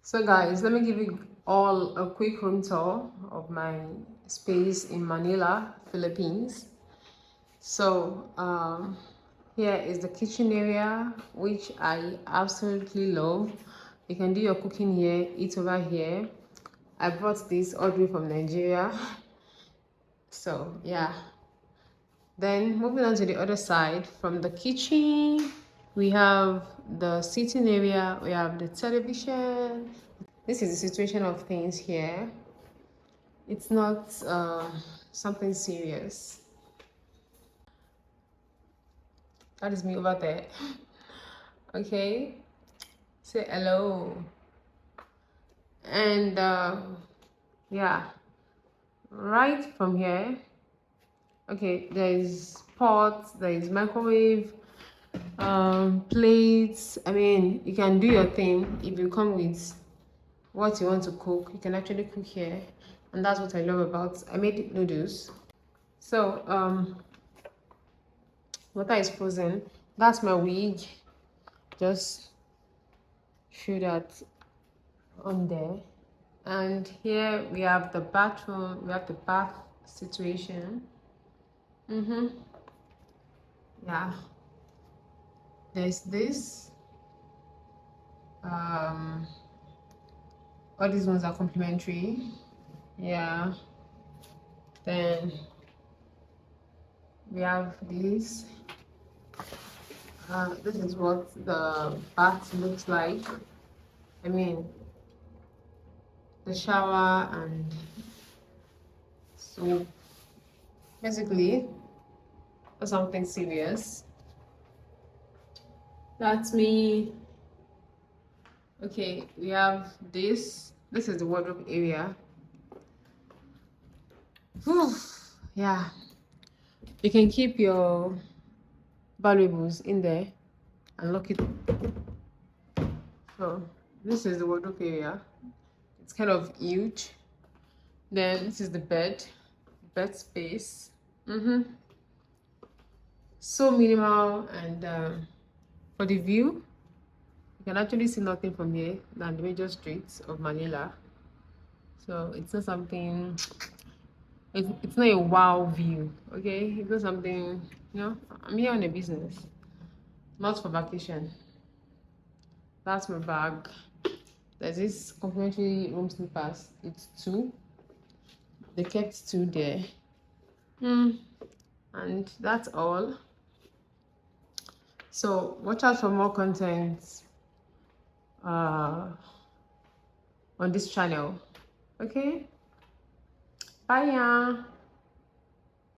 So guys, let me give you all a quick room tour of my space in Manila, Philippines. So here is the kitchen area, which I absolutely love. You can do your cooking here, eat over here. I brought this all the way from Nigeria. So yeah, then moving on to the other side, from the kitchen we have the sitting area, we have the television. This is the situation of things here. It's not something serious. That is me over there. Okay, say hello. And yeah, right from here, okay, there is pots, there is microwave, plates. I mean, you can do your thing. If you come with what you want to cook, you can actually cook here, and that's what I love about. I made noodles. So water is frozen. That's my wig. Just show that on there. And here we have the bathroom. We have the bath situation. Yeah, there's this. All these ones are complimentary. Yeah, then we have this. This is what the bath looks like. I mean, the shower, and so basically for something serious. That's me. Okay, we have this. This is the wardrobe area. Whew. Yeah, you can keep your valuables in there and lock it. So this is the wardrobe area. It's kind of huge. Then this is the bed space. So minimal, and for the view, you can actually see nothing from here than the major streets of Manila. So it's not something, it's not a wow view, okay? It's not something, I'm here on a business, not for vacation. That's my bag. There's this complimentary room slippers. It's 2. They kept 2 there. And that's all. So watch out for more content on this channel. Okay, bye.